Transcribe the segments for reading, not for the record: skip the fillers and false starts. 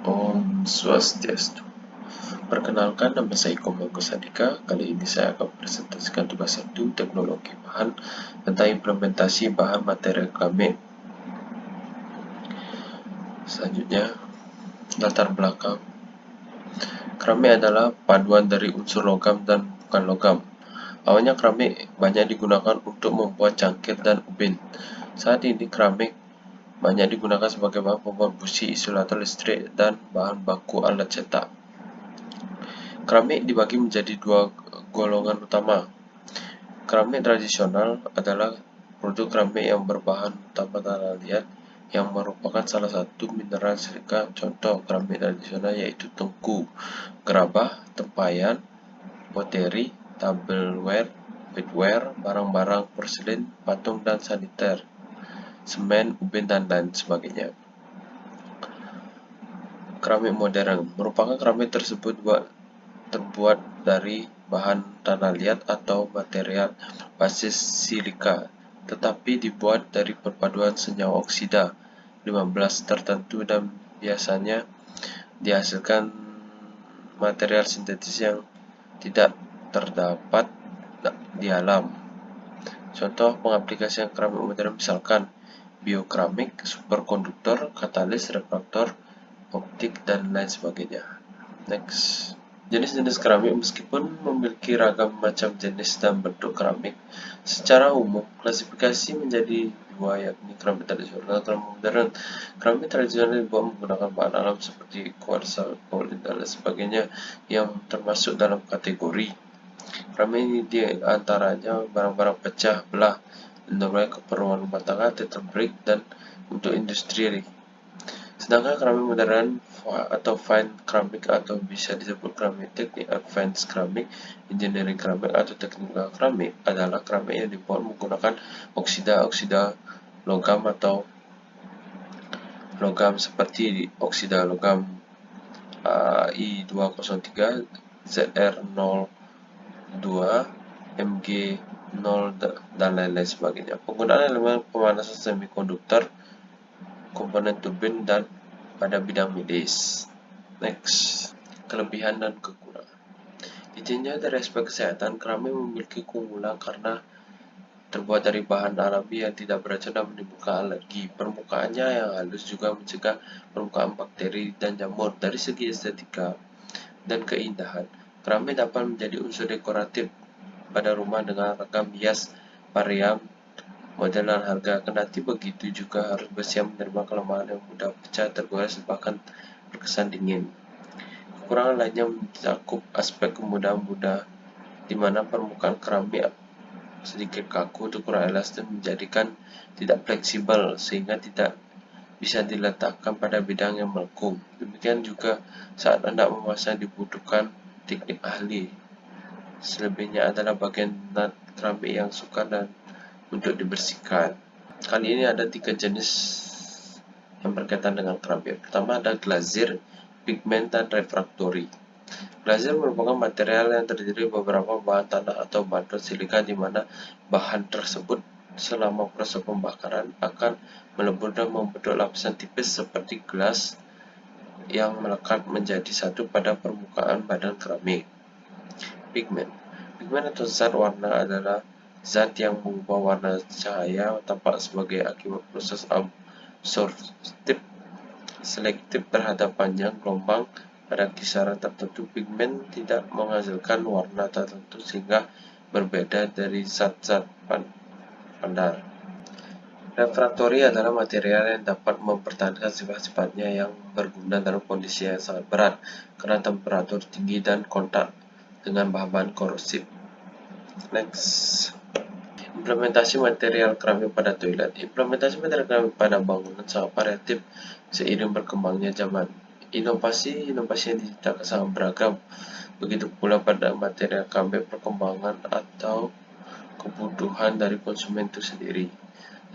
Om Swastiastu. Perkenalkan, nama saya Iko Bagus Andika. Kali ini saya akan presentasikan tugas 1 teknologi bahan tentang implementasi bahan material keramik. Selanjutnya, latar belakang. Keramik adalah paduan dari unsur logam dan bukan logam. Awalnya keramik banyak digunakan untuk membuat cangkir dan ubin. Saat ini keramik banyak digunakan sebagai bahan pembuat busi, isolator listrik, dan bahan baku alat cetak. Keramik dibagi menjadi dua golongan utama. Keramik tradisional adalah produk keramik yang berbahan utama tanah liat yang merupakan salah satu mineral silika. Contoh keramik tradisional yaitu tengku, gerabah, tempayan, poteri, tableware, beadware, barang-barang porselin, patung dan saniter, semen, ubin, dan lain sebagainya. Keramik modern merupakan keramik tersebut terbuat dari bahan tanah liat atau material basis silika, tetapi dibuat dari perpaduan senyawa oksida 15 tertentu dan biasanya dihasilkan material sintetis yang tidak terdapat di alam. Contoh pengaplikasian keramik modern misalkan biokeramik, superkonduktor, katalis, refraktor, optik, dan lain sebagainya. Next. Jenis-jenis keramik meskipun memiliki ragam macam jenis dan bentuk keramik, secara umum klasifikasi menjadi dua, yakni keramik tradisional dan keramik modern. Keramik tradisional dibuat menggunakan bahan alam seperti kuarsa, kaolin, dan lain sebagainya yang termasuk dalam kategori. Keramik ini diantaranya barang-barang pecah belah, untuk keperluan rumah tangga, tetra brick, dan untuk industri. Sedangkan keramik modern atau fine keramik atau bisa disebut keramik teknik advanced keramik, engineering keramik, atau teknikal keramik adalah keramik yang dibuat menggunakan oksida logam atau logam seperti oksida logam I203, ZR02, Mg0, dan lain-lain sebagainya. Penggunaan elemen pemanasan semikonduktor, komponen turbin, dan pada bidang medis. Next, kelebihan dan kekurangan. Ditinjau dari aspek kesehatan, keramik memiliki keunggulan karena terbuat dari bahan alami yang tidak beracun dan menimbulkan alergi. Permukaannya yang halus juga mencegah permukaan bakteri dan jamur. Dari segi estetika dan keindahan, keramik dapat menjadi unsur dekoratif pada rumah dengan ragam hias varian model dan harga. Kendati begitu juga harus bersiap menerima kelemahan yang mudah pecah, tergores, bahkan berkesan dingin. Kekurangan lainnya mencakup aspek kemudahan mudah, di mana permukaan keramik sedikit kaku atau kurang elastis menjadikan tidak fleksibel sehingga tidak bisa diletakkan pada bidang yang melengkung. Demikian juga saat hendak memasang dibutuhkan teknik ahli. Selebihnya adalah bagian keramik yang sukar dan untuk dibersihkan. Kali ini ada 3 jenis yang berkaitan dengan keramik. Pertama ada glazier, pigment, dan refraktori. Glazier merupakan material yang terdiri dari beberapa bahan tanah atau batu silika di mana bahan tersebut selama proses pembakaran akan melebur dan membentuk lapisan tipis seperti gelas yang melekat menjadi satu pada permukaan badan keramik. Pigment atau zat warna adalah zat yang mengubah warna cahaya tampak sebagai akibat proses absorptif selektif terhadap panjang gelombang. Pada kisaran tertentu, pigmen tidak menghasilkan warna tertentu sehingga berbeda dari zat-zat pandar. Refraktori adalah material yang dapat mempertahankan sifat-sifatnya yang berguna dalam kondisi yang sangat berat karena temperatur tinggi dan kontak dengan bahan-bahan korosif. Next. Implementasi material keramik pada toilet. Implementasi material keramik pada bangunan sangat variatif seiring berkembangnya zaman. Inovasi yang diciptakan sangat beragam. Begitu pula pada material keramik perkembangan atau kebutuhan dari konsumen itu sendiri.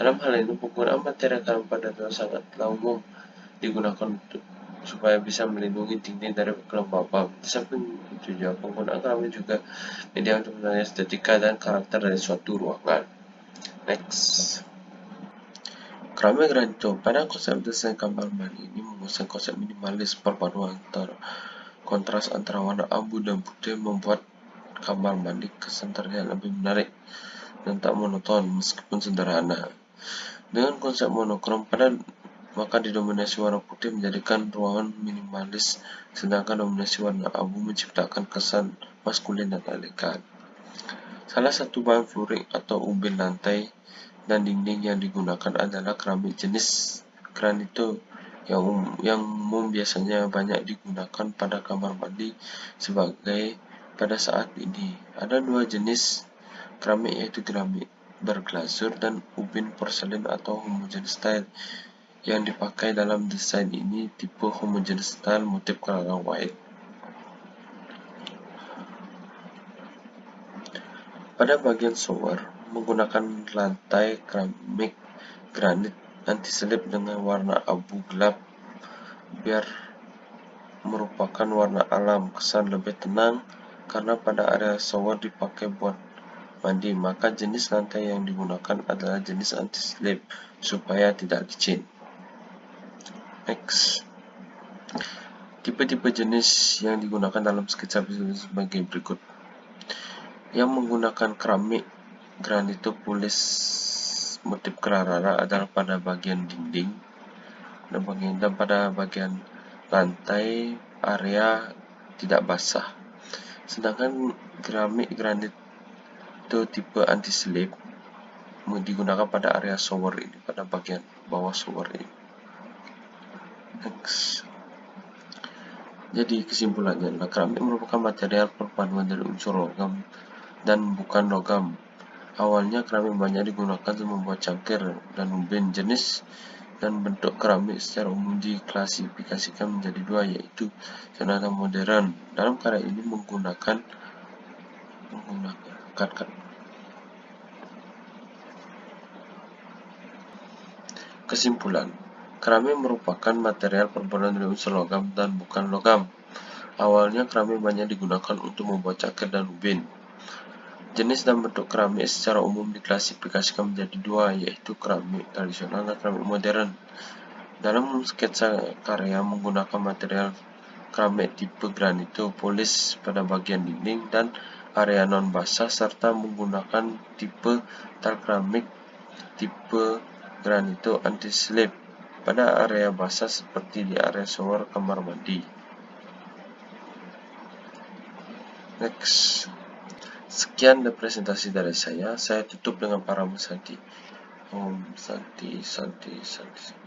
Dalam hal ini, penggunaan material keramik pada toilet sangatlah umum digunakan supaya bisa melindungi dinding dari kelembaban. Di samping itu juga, penggunaan keramik juga media untuk menilai estetika dan karakter dari suatu ruangan. Next. Keramik ranjau. Pada konsep desain kamar mandi ini menguasai konsep minimalis. Perpaduan kontras antara warna abu dan putih membuat kamar mandi kesan terlihat lebih menarik dan tak monoton meskipun sederhana. Dengan konsep monokrom maka didominasi warna putih menjadikan ruangan minimalis, sedangkan dominasi warna abu menciptakan kesan maskulin dan elegan. Salah satu bahan fluorik atau ubin lantai dan dinding yang digunakan adalah keramik jenis granito yang umum biasanya banyak digunakan pada kamar mandi sebagai pada saat ini. Ada dua jenis keramik, yaitu keramik berglazur dan ubin porselin atau homogeneous style. Yang dipakai dalam desain ini tipe homogeneous style motif clara white. Pada bagian shower, menggunakan lantai keramik granit anti-slip dengan warna abu gelap biar merupakan warna alam, kesan lebih tenang karena pada area shower dipakai buat mandi, maka jenis lantai yang digunakan adalah jenis anti-slip supaya tidak licin. Next. Tipe-tipe jenis yang digunakan dalam sketsa visual sebagai berikut. Yang menggunakan keramik granito polis motif Carrara adalah pada bagian dinding dan pada bagian lantai area tidak basah. Sedangkan keramik granito tipe anti-slip digunakan pada area shower ini, pada bagian bawah shower ini. Next. Jadi kesimpulannya adalah keramik merupakan material perpaduan dari unsur logam dan bukan logam. Awalnya keramik banyak digunakan untuk membuat cangkir dan ubin. Jenis dan bentuk keramik secara umum diklasifikasikan menjadi dua, yaitu sonata modern. Dalam karya ini menggunakan kesimpulan. Keramik merupakan material perpaduan dari unsur logam dan bukan logam. Awalnya keramik banyak digunakan untuk membuat cangkir dan ubin. Jenis dan bentuk keramik secara umum diklasifikasikan menjadi dua, yaitu keramik tradisional dan keramik modern. Dalam sketsa karya menggunakan material keramik tipe granito polis pada bagian dinding dan area non basah, serta menggunakan tipe tile keramik tipe granito anti-slip pada area basah seperti di area shower kamar mandi. Next. Sekian presentasi dari saya tutup dengan para Santi. Om Santi Santi Santi.